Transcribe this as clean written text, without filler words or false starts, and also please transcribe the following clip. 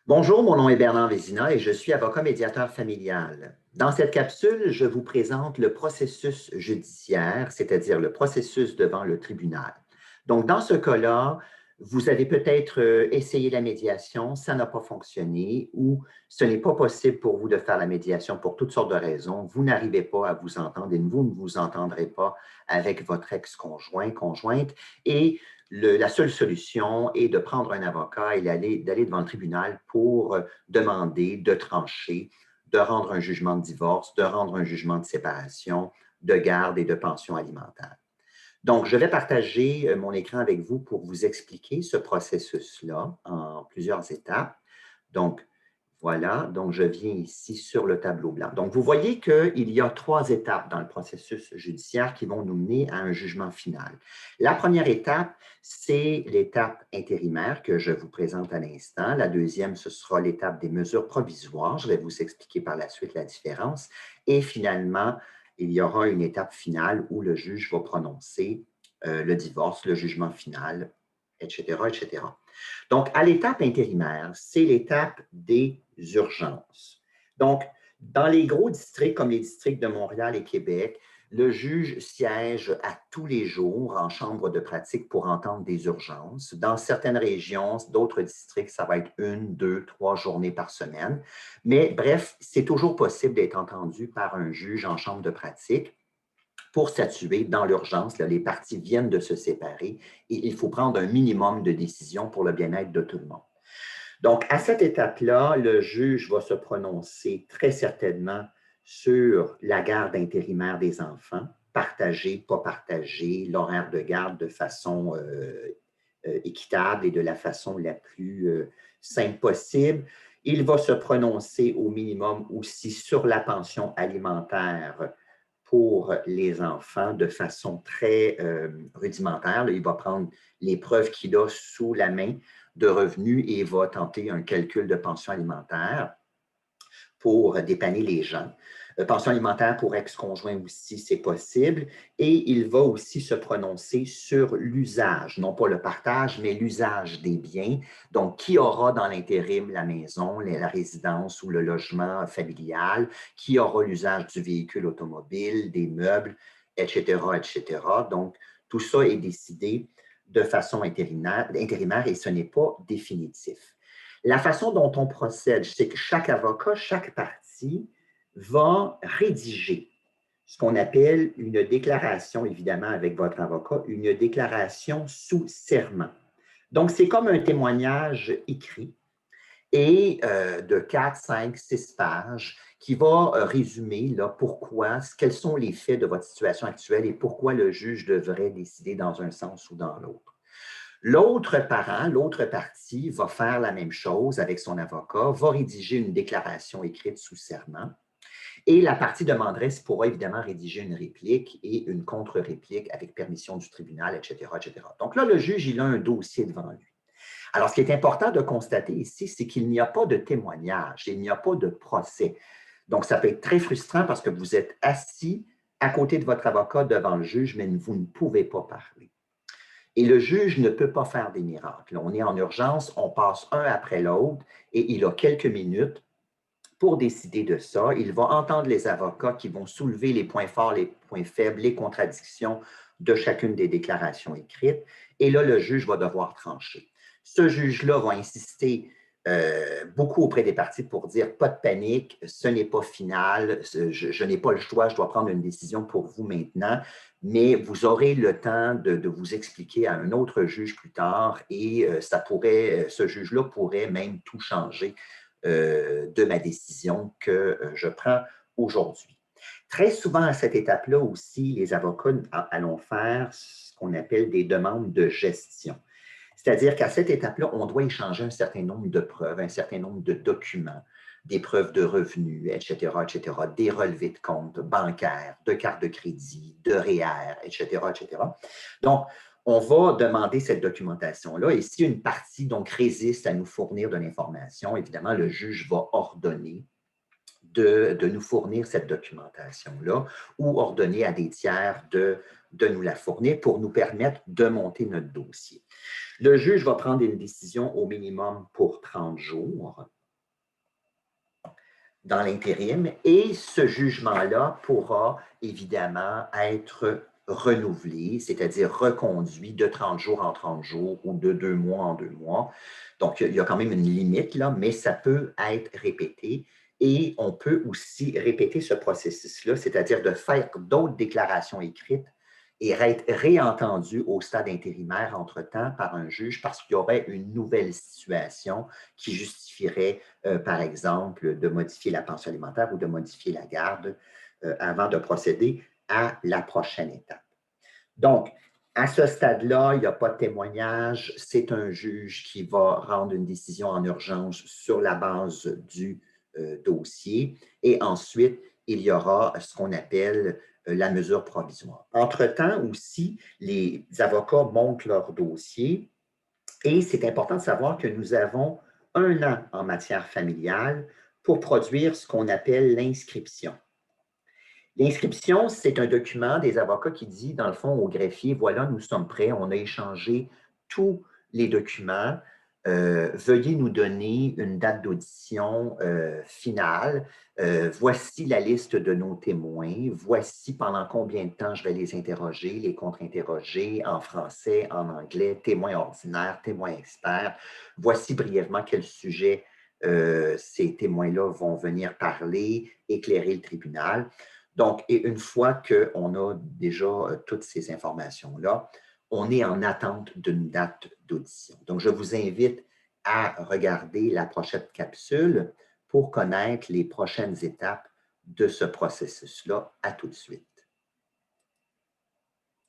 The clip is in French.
Bonjour, mon nom est Bernard Vézina et je suis avocat médiateur familial. Dans cette capsule, je vous présente le processus judiciaire, c'est-à-dire le processus devant le tribunal. Donc, dans ce cas-là, vous avez peut-être essayé la médiation, ça n'a pas fonctionné ou ce n'est pas possible pour vous de faire la médiation pour toutes sortes de raisons. Vous n'arrivez pas à vous entendre et vous ne vous entendrez pas avec votre ex-conjoint, conjointe et la seule solution est de prendre un avocat et d'aller devant le tribunal pour demander de trancher, de rendre un jugement de divorce, de rendre un jugement de séparation, de garde et de pension alimentaire. Donc, je vais partager mon écran avec vous pour vous expliquer ce processus-là en plusieurs étapes. Donc, voilà, donc je viens ici sur le tableau blanc. Donc, vous voyez qu'il y a trois étapes dans le processus judiciaire qui vont nous mener à un jugement final. La première étape, c'est l'étape intérimaire que je vous présente à l'instant. La deuxième, ce sera l'étape des mesures provisoires. Je vais vous expliquer par la suite la différence. Et finalement, il y aura une étape finale où le juge va prononcer le divorce, le jugement final, etc., etc. Donc, à l'étape intérimaire, c'est l'étape des urgences. Donc, dans les gros districts comme les districts de Montréal et Québec, le juge siège à tous les jours en chambre de pratique pour entendre des urgences. Dans certaines régions, d'autres districts, ça va être une, deux, trois journées par semaine. Mais bref, c'est toujours possible d'être entendu par un juge en chambre de pratique pour statuer dans l'urgence. Les parties viennent de se séparer et il faut prendre un minimum de décisions pour le bien-être de tout le monde. Donc, à cette étape-là, le juge va se prononcer très certainement sur la garde intérimaire des enfants, partagée, pas partagée, l'horaire de garde de façon équitable et de la façon la plus simple possible. Il va se prononcer au minimum aussi sur la pension alimentaire pour les enfants de façon très rudimentaire. Là, il va prendre les preuves qu'il a sous la main de revenus et va tenter un calcul de pension alimentaire pour dépanner les gens. Pension alimentaire pour ex-conjoint aussi, c'est possible. Et il va aussi se prononcer sur l'usage, non pas le partage, mais l'usage des biens. Donc, qui aura dans l'intérim la maison, la résidence ou le logement familial, qui aura l'usage du véhicule automobile, des meubles, etc., etc. Donc, tout ça est décidé de façon intérimaire et ce n'est pas définitif. La façon dont on procède, c'est que chaque avocat, chaque partie va rédiger ce qu'on appelle une déclaration, évidemment avec votre avocat, une déclaration sous serment. Donc, c'est comme un témoignage écrit et de 4, 5, 6 pages qui va résumer là, pourquoi, quels sont les faits de votre situation actuelle et pourquoi le juge devrait décider dans un sens ou dans l'autre. L'autre parent, l'autre partie va faire la même chose avec son avocat, va rédiger une déclaration écrite sous serment et la partie demanderesse pourra évidemment rédiger une réplique et une contre-réplique avec permission du tribunal, etc., etc. Donc là, le juge, il a un dossier devant lui. Alors, ce qui est important de constater ici, c'est qu'il n'y a pas de témoignage, il n'y a pas de procès. Donc, ça peut être très frustrant parce que vous êtes assis à côté de votre avocat devant le juge, mais vous ne pouvez pas parler. Et le juge ne peut pas faire des miracles. On est en urgence, on passe un après l'autre et il a quelques minutes pour décider de ça. Il va entendre les avocats qui vont soulever les points forts, les points faibles, les contradictions de chacune des déclarations écrites. Et là, le juge va devoir trancher. Ce juge-là va insister beaucoup auprès des parties pour dire pas de panique, ce n'est pas final, je n'ai pas le choix, je dois prendre une décision pour vous maintenant, mais vous aurez le temps de vous expliquer à un autre juge plus tard et ce juge-là pourrait même tout changer de ma décision que je prends aujourd'hui. Très souvent, à cette étape-là aussi, les avocats allons faire ce qu'on appelle des demandes de gestion. C'est-à-dire qu'à cette étape-là, on doit échanger un certain nombre de preuves, un certain nombre de documents, des preuves de revenus, etc., etc., des relevés de comptes bancaires, de cartes de crédit, de REER, etc., etc. Donc, on va demander cette documentation-là et si une partie donc résiste à nous fournir de l'information, évidemment, le juge va ordonner de nous fournir cette documentation-là ou ordonner à des tiers de nous la fournir pour nous permettre de monter notre dossier. Le juge va prendre une décision au minimum pour 30 jours dans l'intérim et ce jugement-là pourra évidemment être renouvelé, c'est-à-dire reconduit de 30 jours en 30 jours ou de 2 mois en 2 mois. Donc, il y a quand même une limite, là, mais ça peut être répété et on peut aussi répéter ce processus-là, c'est-à-dire de faire d'autres déclarations écrites et être réentendu au stade intérimaire entre-temps par un juge parce qu'il y aurait une nouvelle situation qui justifierait, par exemple, de modifier la pension alimentaire ou de modifier la garde avant de procéder à la prochaine étape. Donc, à ce stade-là, il n'y a pas de témoignage. C'est un juge qui va rendre une décision en urgence sur la base du dossier. Et ensuite, il y aura ce qu'on appelle la mesure provisoire. Entre-temps aussi, les avocats montent leur dossier et c'est important de savoir que nous avons 1 an en matière familiale pour produire ce qu'on appelle l'inscription. L'inscription, c'est un document des avocats qui dit, dans le fond, au greffier, voilà, nous sommes prêts, on a échangé tous les documents. Veuillez nous donner une date d'audition finale. Voici la liste de nos témoins. Voici pendant combien de temps je vais les interroger, les contre-interroger en français, en anglais, témoins ordinaires, témoins experts. Voici brièvement quel sujet ces témoins-là vont venir parler, éclairer le tribunal. Donc, et une fois qu'on a déjà toutes ces informations-là, on est en attente d'une date d'audition. Donc, je vous invite à regarder la prochaine capsule pour connaître les prochaines étapes de ce processus-là. À tout de suite.